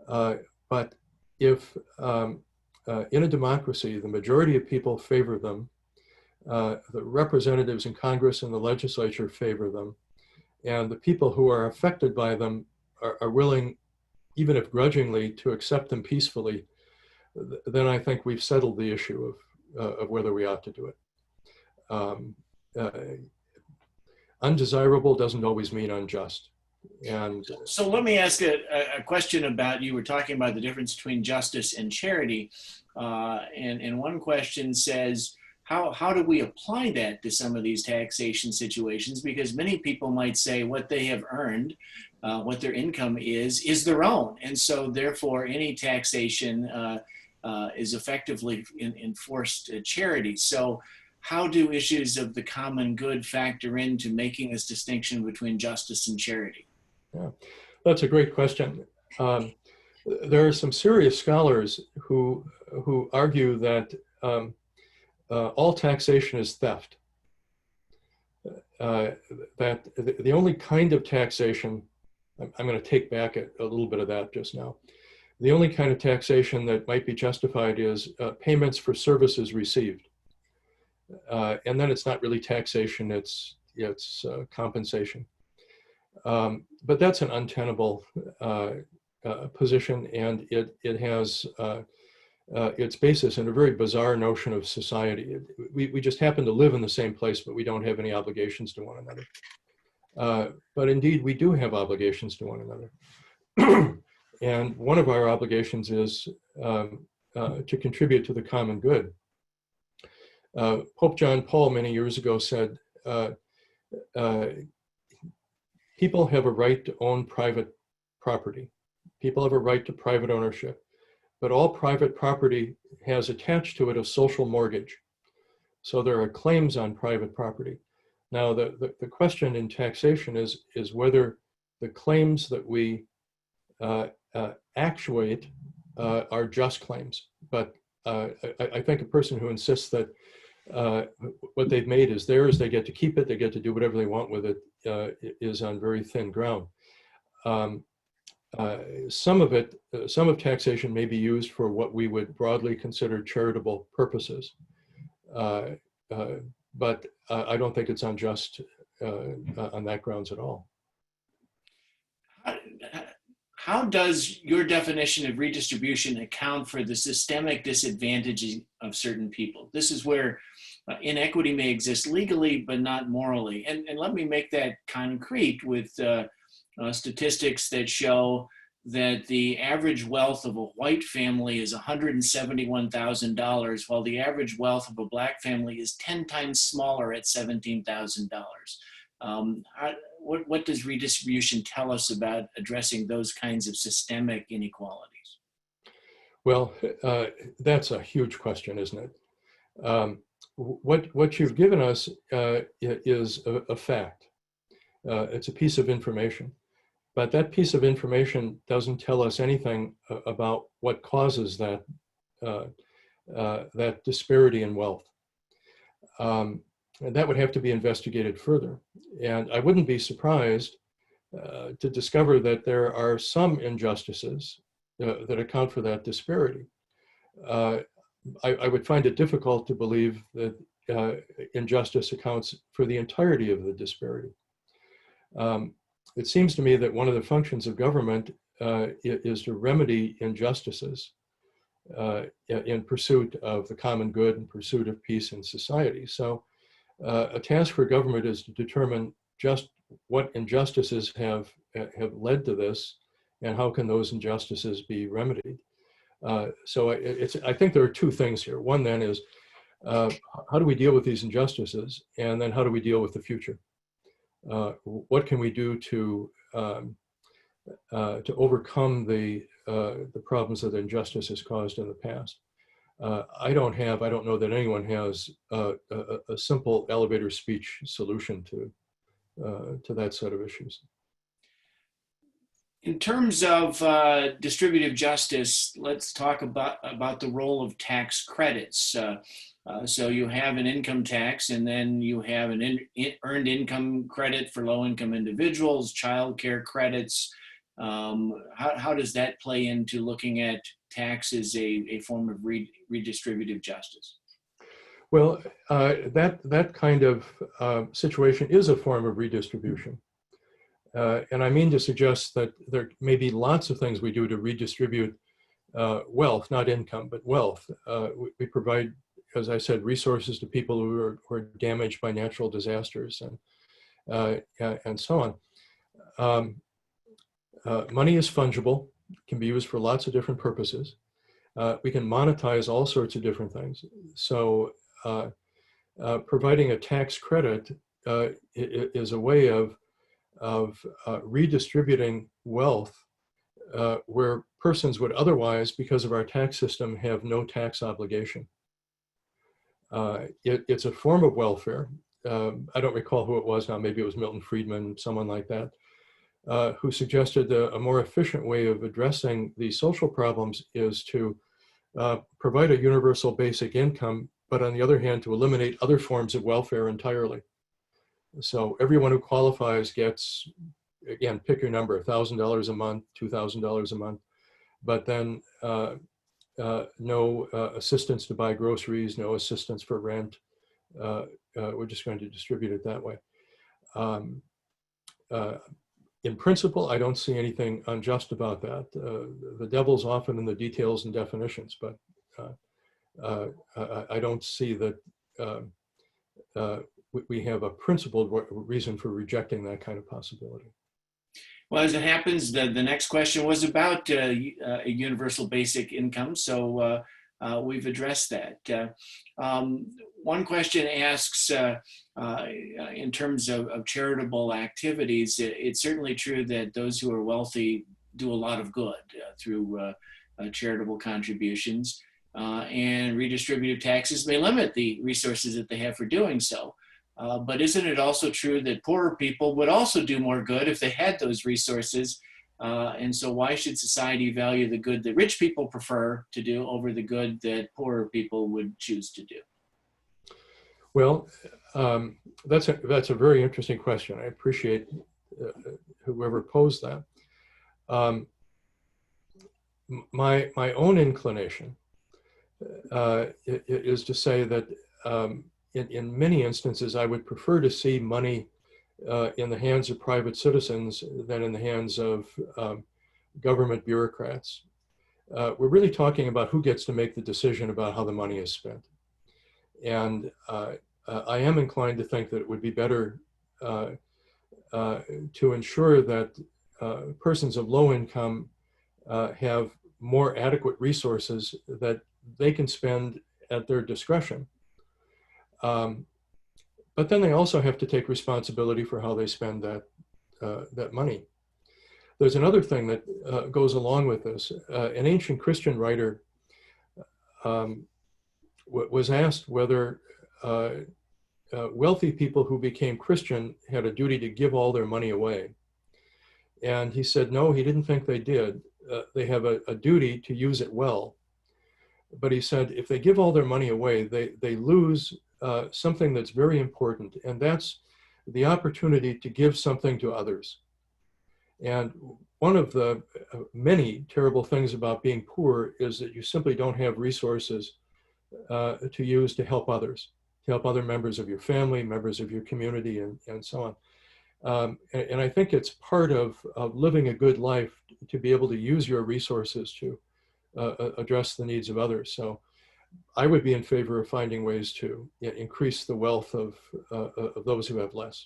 But if in a democracy, the majority of people favor them, the representatives in Congress and the legislature favor them, and the people who are affected by them are willing, even if grudgingly, to accept them peacefully, then I think we've settled the issue of whether we ought to do it. Undesirable doesn't always mean unjust. And so let me ask a question about, you were talking about the difference between justice and charity. And one question says, how do we apply that to some of these taxation situations? Because many people might say what they have earned, what their income is their own. And so therefore any taxation is effectively enforced charity. So how do issues of the common good factor into making this distinction between justice and charity? Yeah, that's a great question. There are some serious scholars who argue that all taxation is theft. That the only kind of taxation, I'm going to take back a little bit of that just now. The only kind of taxation that might be justified is payments for services received. And then it's not really taxation, it's compensation. But that's an untenable position, and it has its basis in a very bizarre notion of society. We just happen to live in the same place, but we don't have any obligations to one another. But indeed, we do have obligations to one another. And one of our obligations is to contribute to the common good. Pope John Paul many years ago said, uh, people have a right to own private property. People have a right to private ownership, but all private property has attached to it a social mortgage. So there are claims on private property. Now, the question in taxation is whether the claims that we actuate are just claims. But I think a person who insists that what they've made is theirs, they get to keep it, they get to do whatever they want with it, is on very thin ground. Some of taxation may be used for what we would broadly consider charitable purposes. But I don't think it's unjust on that grounds at all. How does your definition of redistribution account for the systemic disadvantages of certain people? This is where inequity may exist legally, but not morally. And let me make that concrete with statistics that show that the average wealth of a white family is $171,000, while the average wealth of a Black family is 10 times smaller at $17,000. What does redistribution tell us about addressing those kinds of systemic inequalities? Well, that's a huge question, isn't it? What you've given us is a fact. It's a piece of information. But that piece of information doesn't tell us anything about what causes that, that disparity in wealth. And that would have to be investigated further. And I wouldn't be surprised to discover that there are some injustices that account for that disparity. I would find it difficult to believe that injustice accounts for the entirety of the disparity. It seems to me that one of the functions of government is to remedy injustices in pursuit of the common good and pursuit of peace in society. So a task for government is to determine just what injustices have led to this and how can those injustices be remedied. So I think there are two things here. One then is how do we deal with these injustices, and then how do we deal with the future? What can we do to overcome the problems that injustice has caused in the past? I don't know that anyone has a simple elevator speech solution to that set of issues. In terms of distributive justice, let's talk about the role of tax credits. So you have an income tax, and then you have an earned income credit for low-income individuals, child care credits. How does that play into looking at tax as a form of redistributive justice? Well, that kind of situation is a form of redistribution. And I mean to suggest that there may be lots of things we do to redistribute wealth, not income, but wealth. We provide, as I said, resources to people who are damaged by natural disasters and so on. Money is fungible, can be used for lots of different purposes. We can monetize all sorts of different things. So providing a tax credit is a way of redistributing wealth where persons would otherwise, because of our tax system, have no tax obligation. It's a form of welfare. I don't recall who it was now, maybe it was Milton Friedman, someone like that, who suggested a more efficient way of addressing these social problems is to provide a universal basic income, but on the other hand, to eliminate other forms of welfare entirely. So everyone who qualifies gets, again, pick your number, $1,000 a month, $2,000 a month, but then no assistance to buy groceries, no assistance for rent. We're just going to distribute it that way. In principle, I don't see anything unjust about that. The devil's often in the details and definitions, but I don't see that we have a principled reason for rejecting that kind of possibility. Well, as it happens, the next question was about a universal basic income. So we've addressed that. One question asks, in terms of charitable activities, it's certainly true that those who are wealthy do a lot of good through charitable contributions, and redistributive taxes may limit the resources that they have for doing so. But isn't it also true that poorer people would also do more good if they had those resources? And so why should society value the good that rich people prefer to do over the good that poorer people would choose to do? Well, that's a very interesting question. I appreciate whoever posed that. My own inclination is to say that in many instances, I would prefer to see money in the hands of private citizens than in the hands of government bureaucrats. We're really talking about who gets to make the decision about how the money is spent. And I am inclined to think that it would be better to ensure that persons of low income have more adequate resources that they can spend at their discretion. But then they also have to take responsibility for how they spend that money. There's another thing that goes along with this. An ancient Christian writer was asked whether wealthy people who became Christian had a duty to give all their money away. And he said, no, he didn't think they did. They have a duty to use it well. But he said, if they give all their money away, they lose something that's very important, and that's the opportunity to give something to others. And one of the many terrible things about being poor is that you simply don't have resources to use to help others, to help other members of your family, members of your community, and so on. And I think it's part of living a good life to be able to use your resources to address the needs of others. So I would be in favor of finding ways to increase the wealth of those who have less.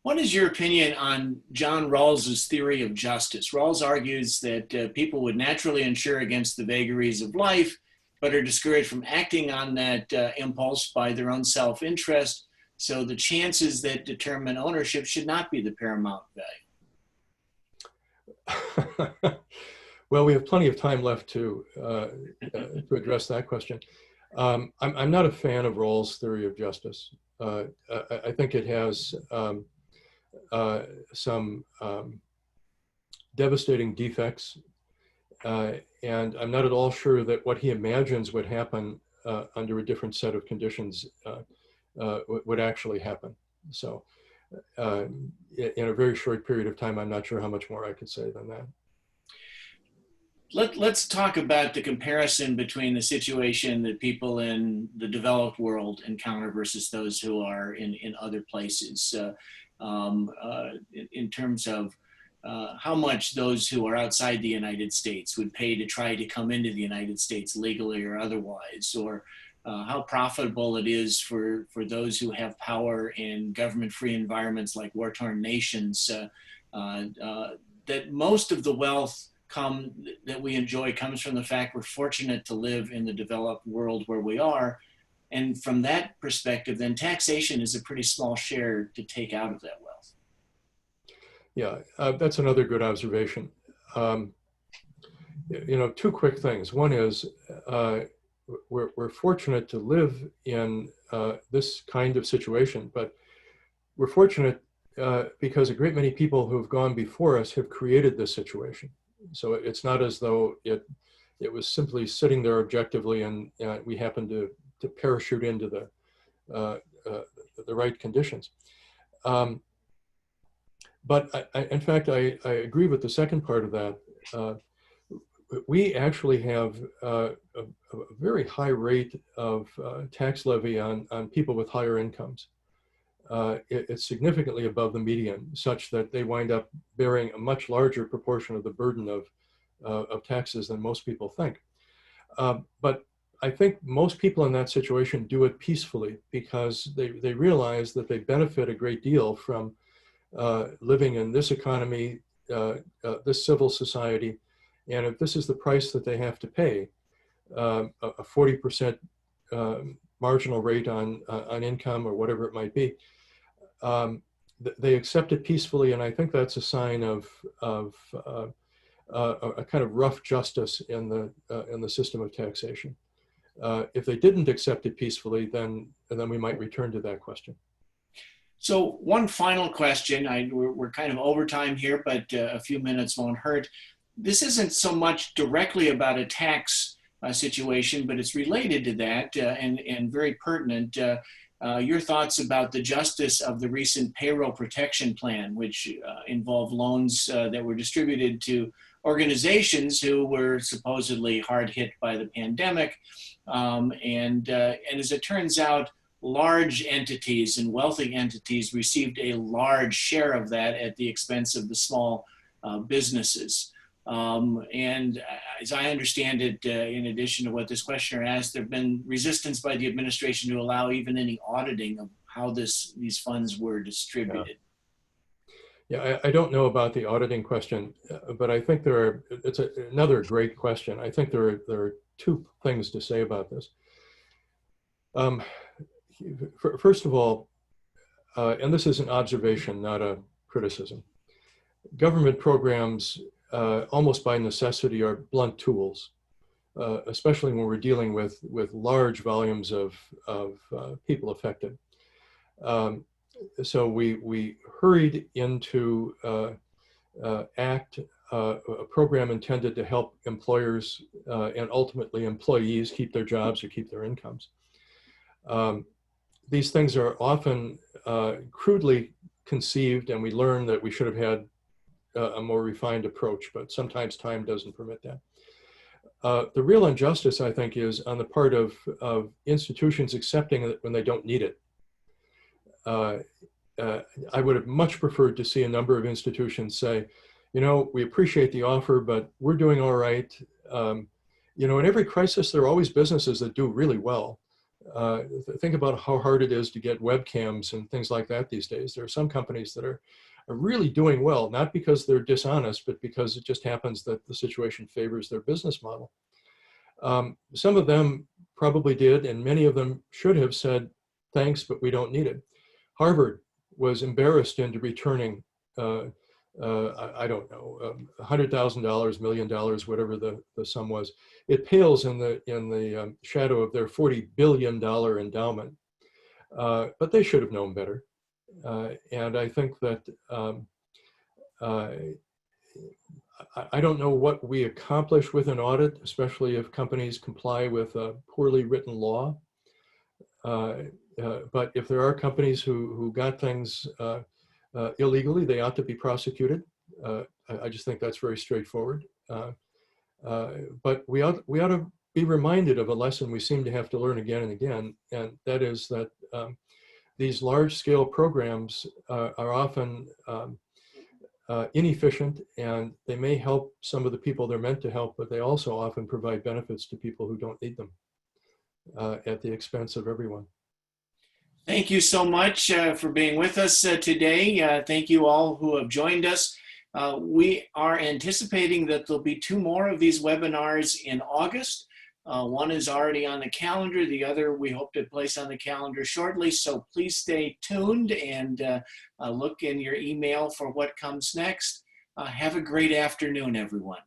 What is your opinion on John Rawls's theory of justice? Rawls argues that people would naturally insure against the vagaries of life, but are discouraged from acting on that impulse by their own self-interest. So the chances that determine ownership should not be the paramount value. Well, we have plenty of time left to address that question. I'm not a fan of Rawls' theory of justice. I think it has some devastating defects, and I'm not at all sure that what he imagines would happen under a different set of conditions would actually happen. So in a very short period of time, I'm not sure how much more I could say than that. Let's talk about the comparison between the situation that people in the developed world encounter versus those who are in other places, in terms of how much those who are outside the United States would pay to try to come into the United States legally or otherwise, or how profitable it is for those who have power in government-free environments like war-torn nations, that most of the wealth that we enjoy comes from the fact we're fortunate to live in the developed world where we are. And from that perspective, then taxation is a pretty small share to take out of that wealth. Yeah, that's another good observation. Two quick things. One is we're fortunate to live in this kind of situation, but we're fortunate because a great many people who have gone before us have created this situation. So it's not as though it was simply sitting there objectively and we happened to parachute into the right conditions. But in fact, I agree with the second part of that. We actually have a very high rate of tax levy on people with higher incomes. It's significantly above the median, such that they wind up bearing a much larger proportion of the burden of taxes than most people think. But I think most people in that situation do it peacefully because they realize that they benefit a great deal from living in this economy, this civil society, and if this is the price that they have to pay, a 40% marginal rate on income or whatever it might be. They accept it peacefully, and I think that's a sign of a kind of rough justice in the system of taxation. If they didn't accept it peacefully, then we might return to that question. So one final question. We're kind of over time here, but a few minutes won't hurt. This isn't so much directly about a tax situation, but it's related to that and very pertinent. Your thoughts about the justice of the recent payroll protection plan, which involved loans that were distributed to organizations who were supposedly hard hit by the pandemic. And as it turns out, large entities and wealthy entities received a large share of that at the expense of the small businesses. And as I understand it, in addition to what this questioner asked, there have been resistance by the administration to allow even any auditing of how these funds were distributed. Yeah, I don't know about the auditing question, but I think it's another great question. I think there are two things to say about this. First of all, and this is an observation, not a criticism, government programs almost by necessity are blunt tools, especially when we're dealing with large volumes of people affected. So we hurried into act a program intended to help employers and ultimately employees keep their jobs or keep their incomes. These things are often crudely conceived, and we learn that we should have had a more refined approach, but sometimes time doesn't permit that. The real injustice, I think, is on the part of institutions accepting it when they don't need it. I would have much preferred to see a number of institutions say, you know, we appreciate the offer, but we're doing all right. You know, in every crisis, there are always businesses that do really well. Think about how hard it is to get webcams and things like that these days. There are some companies that are really doing well, not because they're dishonest, but because it just happens that the situation favors their business model. Some of them probably did, and many of them should have said, thanks, but we don't need it. Harvard was embarrassed into returning, I don't know, $100,000, $1 million, whatever the sum was. It pales in the shadow of their $40 billion endowment, but they should have known better. And I think that I don't know what we accomplish with an audit, especially if companies comply with a poorly written law. But if there are companies who got things illegally, they ought to be prosecuted. I just think that's very straightforward. But we ought to be reminded of a lesson we seem to have to learn again and again, and that is that these large-scale programs are often inefficient, and they may help some of the people they're meant to help, but they also often provide benefits to people who don't need them at the expense of everyone. Thank you so much for being with us today. Thank you all who have joined us. We are anticipating that there'll be 2 more of these webinars in August. One is already on the calendar. The other we hope to place on the calendar shortly. So please stay tuned and look in your email for what comes next. Have a great afternoon, everyone.